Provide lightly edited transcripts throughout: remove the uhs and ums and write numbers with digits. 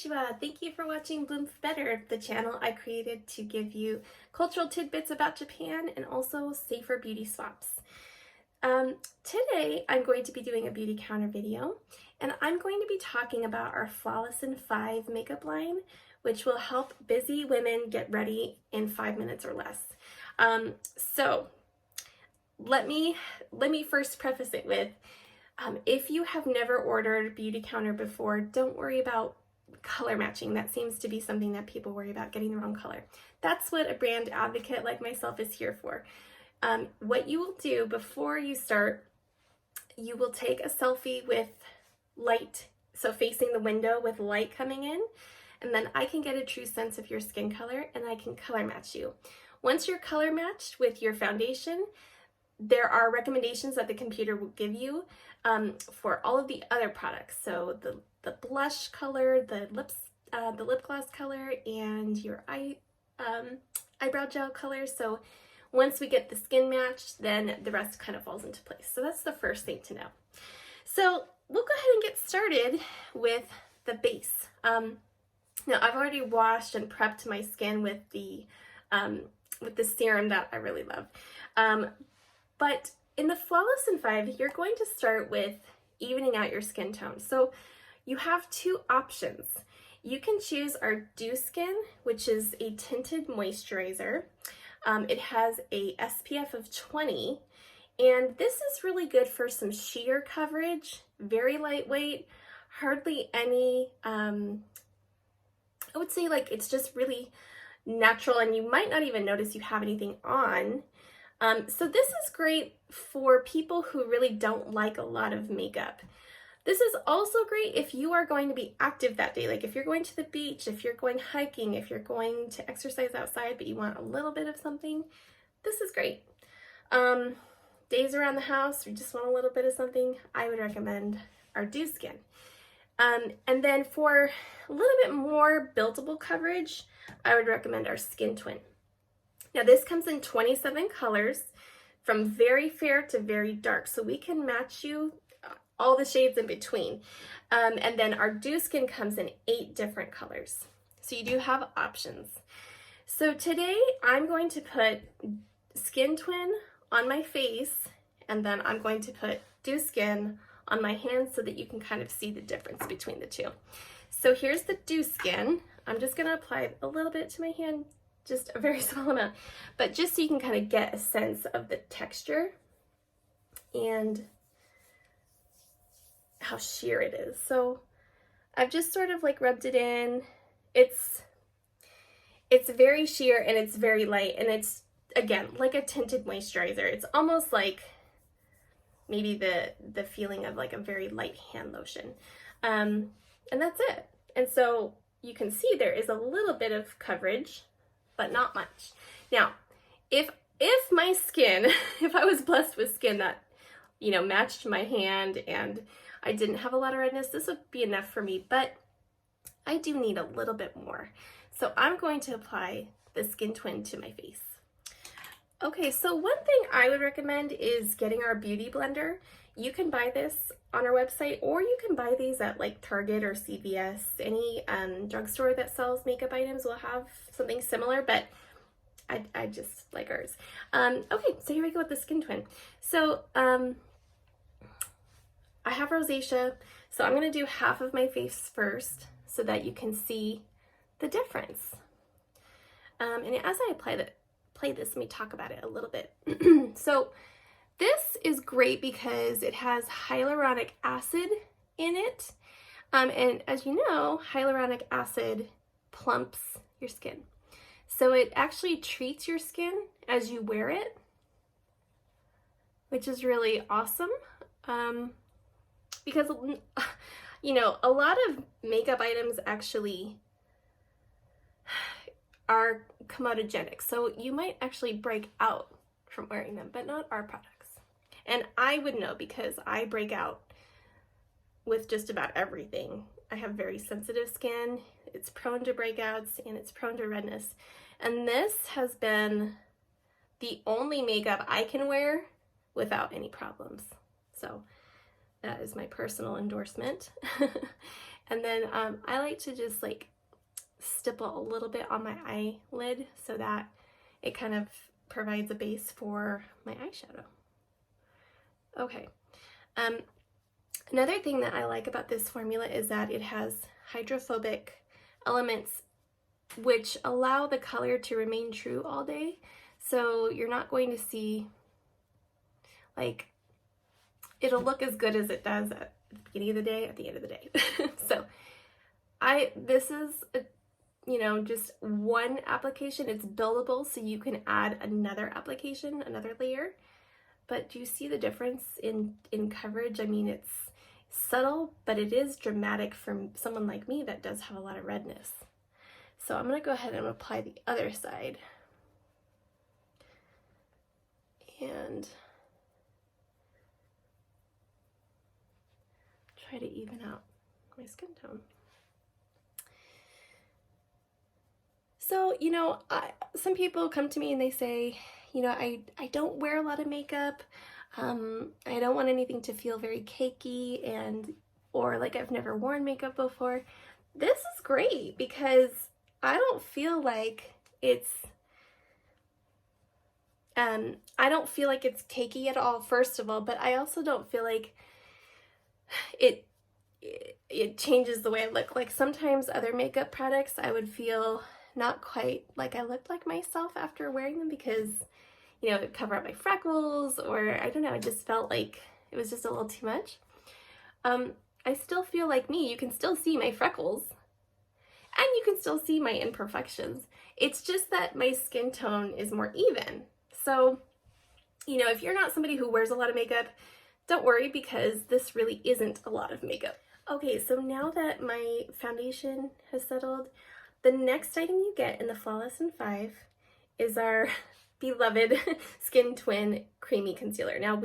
Konnichiwa! Thank you for watching Bloom Better, the channel I created to give you cultural tidbits about Japan and also safer beauty swaps. Today I'm going to be doing a beauty counter video, and I'm going to be talking about our Flawless in 5 makeup line, which will help busy women get ready in 5 minutes or less. So let me first preface it with, if you have never ordered Beautycounter before, don't worry about color matching. That seems to be something that people worry about, getting the wrong color. That's what a brand advocate like myself is here for. What you will do before you start, you will take a selfie with light, so facing the window with light coming in, and then I can get a true sense of your skin color and I can color match you. Once you're color matched with your foundation, there are recommendations that the computer will give you for all of the other products. So the blush color, the lip gloss color, and your eyebrow gel color. So once we get the skin matched, then the rest kind of falls into place. So that's the first thing to know. So we'll go ahead and get started with the base. Now I've already washed and prepped my skin with the serum that I really love. But in the Flawless in 5, you're going to start with evening out your skin tone. So you have two options. You can choose our Dew Skin, which is a tinted moisturizer. It has a SPF of 20, and this is really good for some sheer coverage, very lightweight, hardly any, I would say like it's just really natural, and you might not even notice you have anything on. So this is great for people who really don't like a lot of makeup. This is also great if you are going to be active that day, like if you're going to the beach, if you're going hiking, if you're going to exercise outside but you want a little bit of something, this is great. Days around the house, you just want a little bit of something, I would recommend our Dew Skin. And then for a little bit more buildable coverage, I would recommend our Skin Twin. Now this comes in 27 colors, from very fair to very dark, so we can match you all the shades in between. And then our Dew Skin comes in 8 different colors, so you do have options. So today I'm going to put Skin Twin on my face, and then I'm going to put Dew Skin on my hands so that you can kind of see the difference between the two. So here's the Dew Skin. I'm just going to apply a little bit to my hand, just a very small amount, but just so you can kind of get a sense of the texture and how sheer it is. So I've just sort of like rubbed it in. It's very sheer and it's very light, and it's, again, like a tinted moisturizer. It's almost like maybe the feeling of like a very light hand lotion. And that's it. And so you can see there is a little bit of coverage, but not much. Now, if my skin, if I was blessed with skin that, you know, matched my hand and I didn't have a lot of redness, this would be enough for me, but I do need a little bit more. So I'm going to apply the Skin Twin to my face. Okay, so one thing I would recommend is getting our Beauty Blender. You can buy this on our website, or you can buy these at like Target or CVS. Any drugstore that sells makeup items will have something similar, but I just like ours. Okay, so here we go with the Skin Twin. So I have rosacea, so I'm gonna do half of my face first so that you can see the difference. And as I apply this, let me talk about it a little bit. So this is great because it has hyaluronic acid in it. And as you know, hyaluronic acid plumps your skin. So it actually treats your skin as you wear it, which is really awesome. Because, you know, a lot of makeup items actually are comedogenic, so you might actually break out from wearing them, but not our products. And I would know because I break out with just about everything. I have very sensitive skin, it's prone to breakouts, and it's prone to redness. And this has been the only makeup I can wear without any problems. So that is my personal endorsement. And then I like to just like stipple a little bit on my eyelid so that it kind of provides a base for my eyeshadow. Okay. Another thing that I like about this formula is that it has hydrophobic elements which allow the color to remain true all day. So you're not going to see, like, it'll look as good as it does at the beginning of the day, at the end of the day. So this is, just one application. It's buildable, so you can add another application, another layer. But do you see the difference in coverage? I mean, it's subtle, but it is dramatic for someone like me that does have a lot of redness. So I'm going to go ahead and apply the other side. And try to even out my skin tone. So, some people come to me and they say, I don't wear a lot of makeup. I don't want anything to feel very cakey or like I've never worn makeup before. This is great because I don't feel like it's cakey at all, first of all, but I also don't feel like it changes the way I look. Like sometimes other makeup products, I would feel not quite like I looked like myself after wearing them because, it would cover up my freckles, or I don't know, it just felt like it was just a little too much. I still feel like me. You can still see my freckles and you can still see my imperfections. It's just that my skin tone is more even. So, if you're not somebody who wears a lot of makeup, don't worry because this really isn't a lot of makeup. Okay, so now that my foundation has settled, the next item you get in the Flawless in 5 is our beloved Skin Twin Creamy Concealer. Now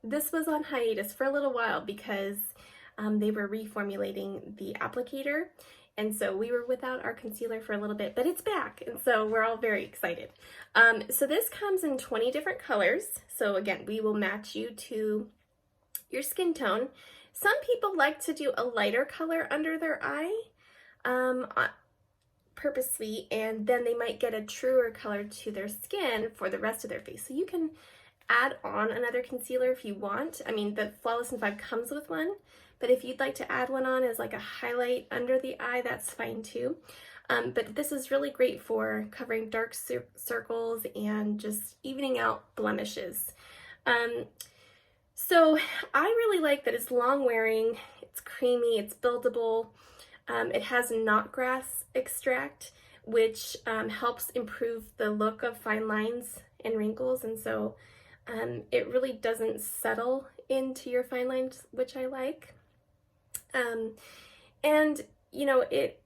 this was on hiatus for a little while because they were reformulating the applicator, and so we were without our concealer for a little bit, but it's back, and so we're all very excited. So this comes in 20 different colors. So again, we will match you to your skin tone. Some people like to do a lighter color under their eye purposely, and then they might get a truer color to their skin for the rest of their face. So you can add on another concealer if you want. I mean, the Flawless in 5 comes with one, but if you'd like to add one on as like a highlight under the eye, that's fine too. But this is really great for covering dark circles and just evening out blemishes. So I really like that it's long wearing, it's creamy, it's buildable. It has knotgrass extract, which helps improve the look of fine lines and wrinkles, and so it really doesn't settle into your fine lines, which I like. And it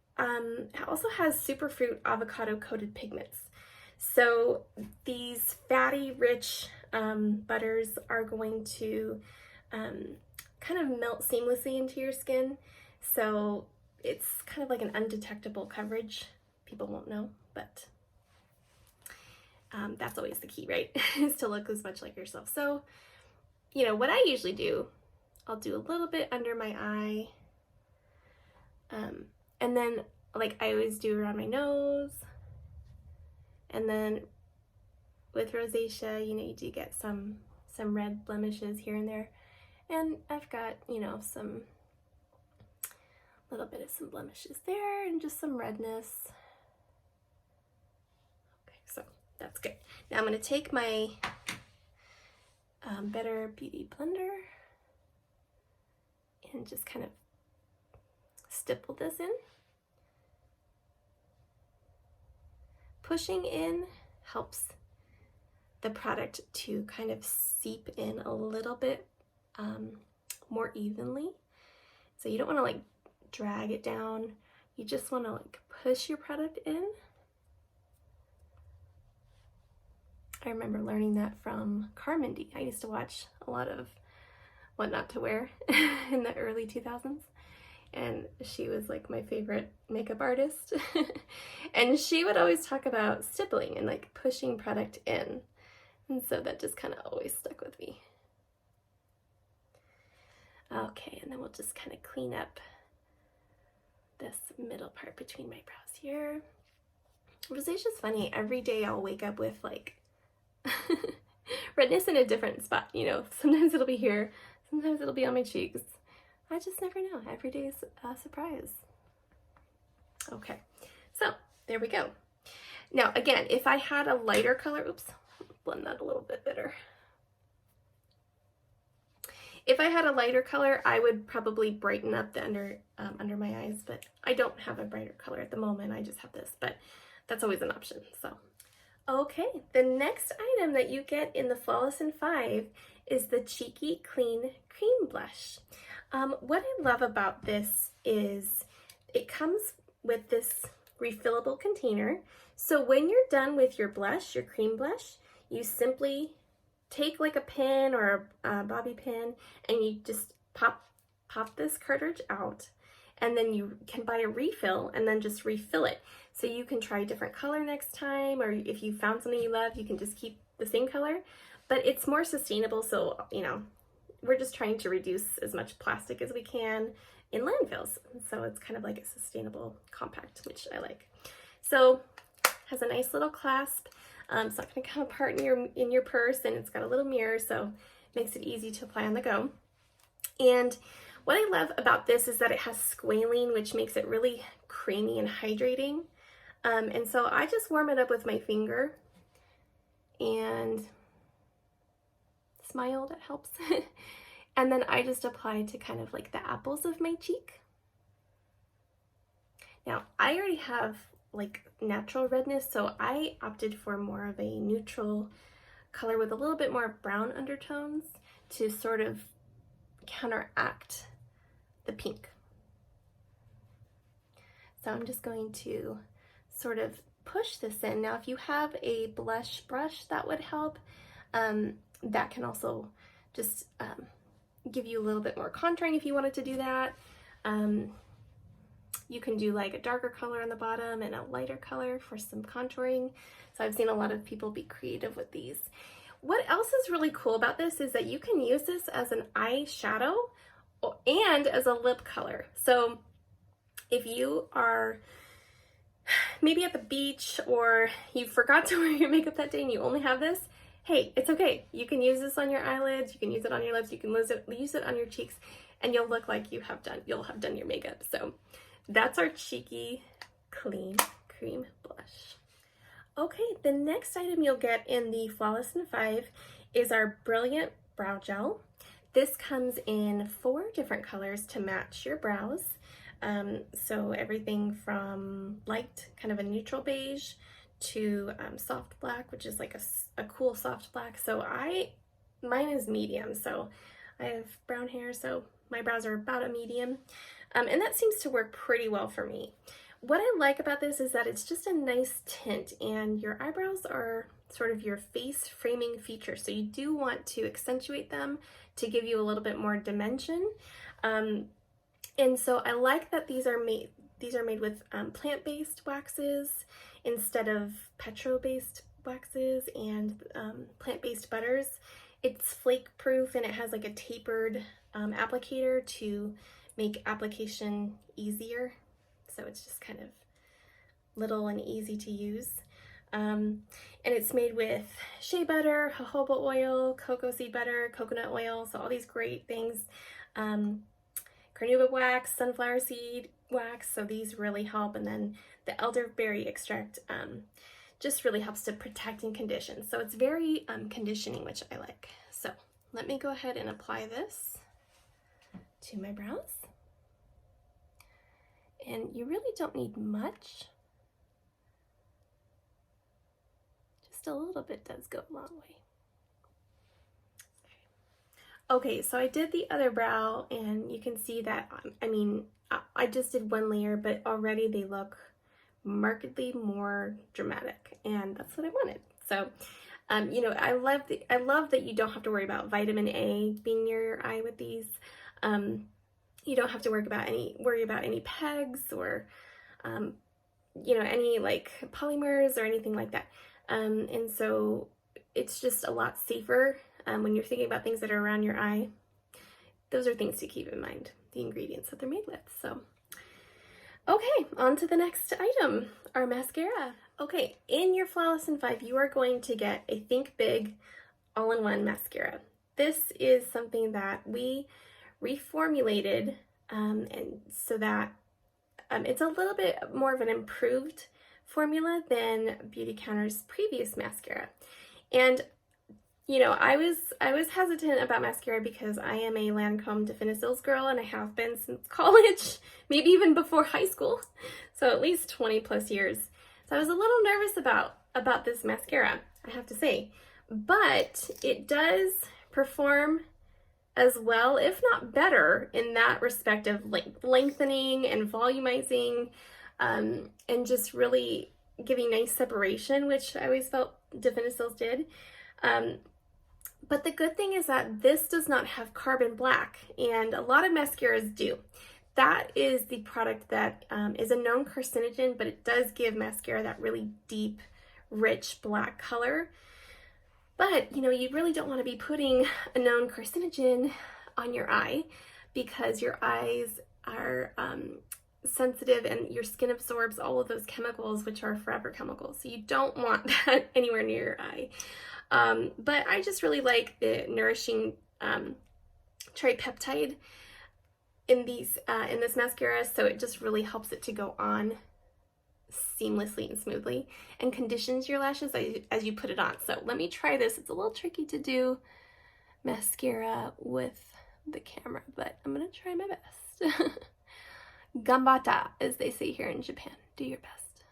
also has superfruit avocado coated pigments. So these fatty, rich butters are going to kind of melt seamlessly into your skin. So it's kind of like an undetectable coverage. People won't know, but that's always the key, right? Is to look as much like yourself. So, what I usually do, I'll do a little bit under my eye. And then, like I always do around my nose. And then with rosacea, you do get some red blemishes here and there. And I've got, some little bit of some blemishes there and just some redness. Okay, so that's good. Now I'm going to take my Better Beauty blender and just kind of stipple this in. Pushing in helps the product to kind of seep in a little bit more evenly. So you don't want to like drag it down. You just want to like push your product in. I remember learning that from Carmendy. I used to watch a lot of What Not to Wear in the early 2000s. And she was like my favorite makeup artist. And she would always talk about stippling and like pushing product in. And so that just kind of always stuck with me. Okay, and then we'll just kind of clean up this middle part between my brows here. Rosacea's funny. Every day I'll wake up with like redness in a different spot, you know. Sometimes it'll be here, sometimes it'll be on my cheeks. I just never know. Every day is a surprise. Okay, so there we go. Now again, if I had a lighter color, oops, blend that a little bit better. If I had a lighter color, I would probably brighten up the under my eyes, but I don't have a brighter color at the moment. I just have this, but that's always an option. So, okay, the next item that you get in the Flawless in 5 is the Cheeky Clean Cream Blush. What I love about this is it comes with this refillable container. So when you're done with your blush, your cream blush, you simply take like a pin or a bobby pin and you just pop this cartridge out, and then you can buy a refill and then just refill it. So you can try a different color next time, or if you found something you love, you can just keep the same color, but it's more sustainable. So, you know, we're just trying to reduce as much plastic as we can in landfills. So it's kind of like a sustainable compact, which I like. So it has a nice little clasp. It's not going to come apart in your purse, and it's got a little mirror, so it makes it easy to apply on the go. And what I love about this is that it has squalene, which makes it really creamy and hydrating. And so I just warm it up with my finger and smile, that helps. And then I just apply to kind of like the apples of my cheek. Now, I already have like natural redness, so I opted for more of a neutral color with a little bit more brown undertones to sort of counteract the pink. So I'm just going to sort of push this in. Now, if you have a blush brush, that would help. That can also just give you a little bit more contouring if you wanted to do that. You can do like a darker color on the bottom and a lighter color for some contouring. So I've seen a lot of people be creative with these. What else is really cool about this is that you can use this as an eyeshadow and as a lip color. So if you are maybe at the beach or you forgot to wear your makeup that day and you only have this, hey, it's okay. You can use this on your eyelids, you can use it on your lips, you can use it on your cheeks, and you'll look like you'll have done your makeup. So that's our Cheeky Clean Cream Blush. Okay, the next item you'll get in the Flawless in 5 is our Brilliant Brow Gel. This comes in 4 different colors to match your brows. So everything from light, kind of a neutral beige, to soft black, which is like a cool soft black. So mine is medium, so I have brown hair, so my brows are about a medium. And that seems to work pretty well for me. What I like about this is that it's just a nice tint, and your eyebrows are sort of your face framing feature. So you do want to accentuate them to give you a little bit more dimension. And so I like that these are made with plant-based waxes instead of petro-based waxes and plant-based butters. It's flake-proof, and it has like a tapered applicator to make application easier. So it's just kind of little and easy to use. And it's made with shea butter, jojoba oil, cocoa seed butter, coconut oil, so all these great things. Carnauba wax, sunflower seed wax, so these really help. And then the elderberry extract just really helps to protect and condition. So it's very conditioning, which I like. So let me go ahead and apply this to my brows. And you really don't need much. Just a little bit does go a long way. Okay, so I did the other brow, and you can see that, I mean, I just did one layer, but already they look markedly more dramatic, and that's what I wanted. So, you know, I love that you don't have to worry about vitamin A being near your eye with these. You don't have to worry about any pegs or, you know, any like polymers or anything like that. And so it's just a lot safer when you're thinking about things that are around your eye. those are things to keep in mind, the ingredients that they're made with. So, okay, on to the next item, our mascara. Okay, in your Flawless in 5, you are going to get a Think Big all-in-one mascara. This is something that we reformulated, and so that it's a little bit more of an improved formula than Beautycounter's previous mascara. And you know, I was hesitant about mascara because I am a Lancome Definicils girl, and I have been since college, maybe even before high school, so at least 20 plus years. So I was a little nervous about this mascara, I have to say, but it does perform as well, if not better, in that respect of lengthening and volumizing, and just really giving nice separation, which I always felt Definicils did. But the good thing is that this does not have carbon black, and a lot of mascaras do. That is the product that is a known carcinogen, but it does give mascara that really deep, rich black color. But, you know, you really don't want to be putting a known carcinogen on your eye, because your eyes are sensitive and your skin absorbs all of those chemicals, which are forever chemicals. So you don't want that anywhere near your eye. But I just really like the nourishing tripeptide in this mascara, so it just really helps it to go on seamlessly and smoothly and conditions your lashes as you put it on. So let me try this. It's a little tricky to do mascara with the camera, but I'm gonna try my best. Gambata, as they say here in Japan. Do your best.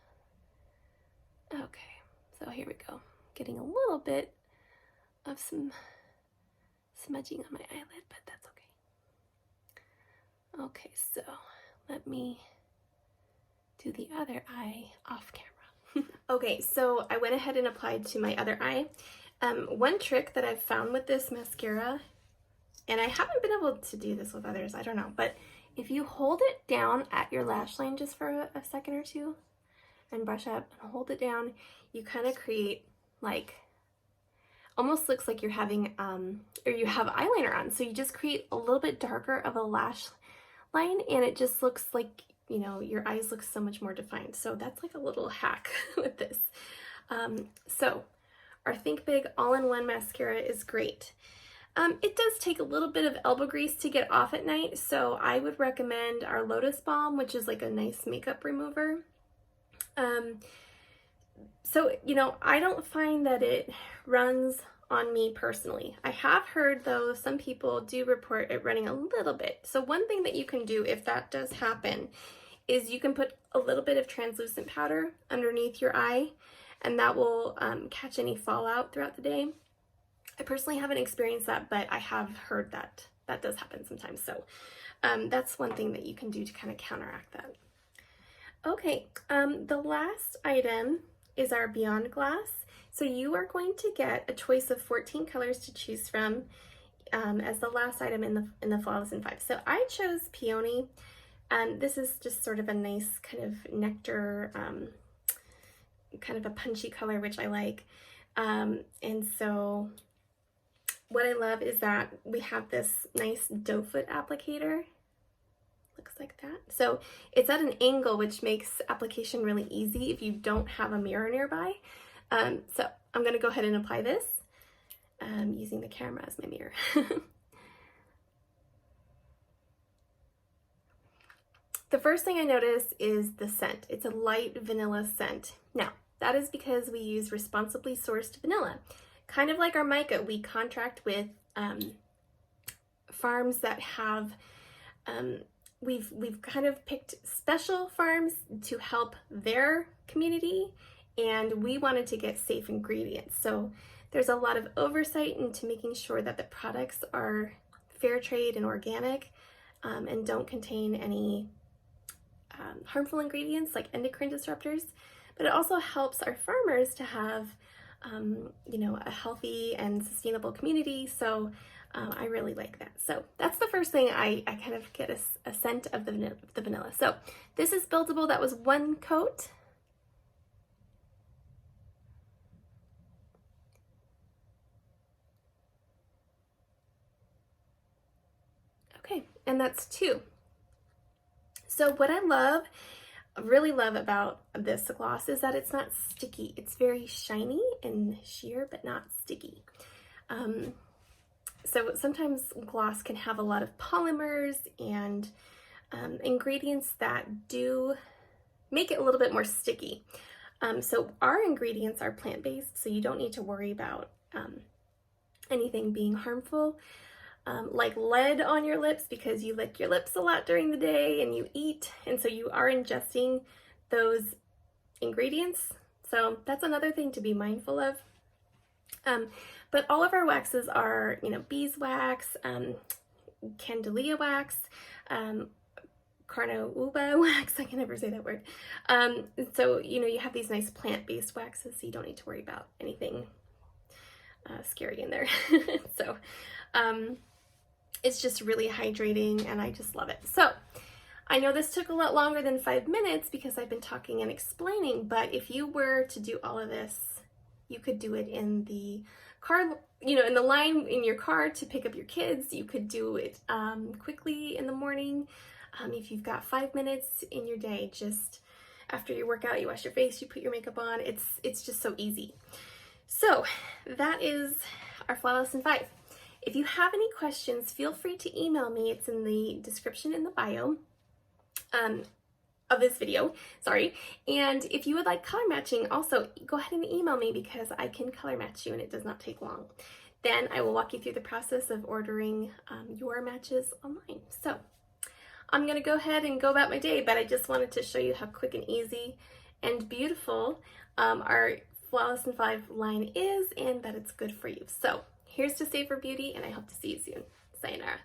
Okay, so here we go. Getting a little bit of some smudging on my eyelid, but that's okay. Okay, so let me do the other eye off camera. Okay, so I went ahead and applied to my other eye. One trick that I've found with this mascara, and I haven't been able to do this with others, I don't know, but if you hold it down at your lash line just for a second or two and brush up and hold it down, you kind of create like, almost looks like you're having, or you have eyeliner on. So you just create a little bit darker of a lash line, and it just looks like, you know, your eyes look so much more defined. So that's like a little hack with this. So our Think Big all-in-one mascara is great. It does take a little bit of elbow grease to get off at night, so I would recommend our Lotus Balm, which is like a nice makeup remover. So, you know, I don't find that it runs on me personally. I have heard, though, some people do report it running a little bit. So one thing that you can do if that does happen is you can put a little bit of translucent powder underneath your eye, and that will catch any fallout throughout the day. I personally haven't experienced that, but I have heard that that does happen sometimes. So that's one thing that you can do to kind of counteract that. Okay, the last item is our Beyond Glass. So you are going to get a choice of 14 colors to choose from as the last item in the Flawless in 5. So I chose Peony. This is just sort of a nice kind of nectar, kind of a punchy color, which I like. And so what I love is that we have this nice doe foot applicator. Looks like that. So it's at an angle, which makes application really easy if you don't have a mirror nearby. So I'm going to go ahead and apply this using the camera as my mirror. The first thing I notice is the scent. It's a light vanilla scent. Now, that is because we use responsibly sourced vanilla. Kind of like our mica, we contract with farms that have, we've kind of picked special farms to help their community, and we wanted to get safe ingredients. So there's a lot of oversight into making sure that the products are fair trade and organic, and don't contain any harmful ingredients like endocrine disruptors. But it also helps our farmers to have you know, a healthy and sustainable community. So I really like that. So that's the first thing I kind of get a scent of the vanilla. So this is buildable. That was one coat. and that's 2. So what I really love about this gloss is that it's not sticky. It's very shiny and sheer, but not sticky. So sometimes gloss can have a lot of polymers and ingredients that do make it a little bit more sticky. So our ingredients are plant-based, so you don't need to worry about anything being harmful, like lead on your lips, because you lick your lips a lot during the day and you eat, and so you are ingesting those ingredients. So that's another thing to be mindful of. But all of our waxes are, beeswax, candelia wax, carnauba wax, I can never say that word. So, you have these nice plant-based waxes, so you don't need to worry about anything scary in there. So, it's just really hydrating, and I just love it. So, I know this took a lot longer than 5 minutes because I've been talking and explaining, but if you were to do all of this, you could do it in the car, in the line in your car to pick up your kids. You could do it quickly in the morning. If you've got 5 minutes in your day, just after your workout, you wash your face, you put your makeup on. It's just so easy. So that is our Flawless in 5. If you have any questions, feel free to email me. It's in the description in the bio of this video, sorry. And if you would like color matching, also go ahead and email me because I can color match you and it does not take long. Then I will walk you through the process of ordering your matches online. So I'm gonna go ahead and go about my day, but I just wanted to show you how quick and easy and beautiful our Flawless in 5 line is, and that it's good for you. So here's to Safer Beauty, and I hope to see you soon. Sayonara.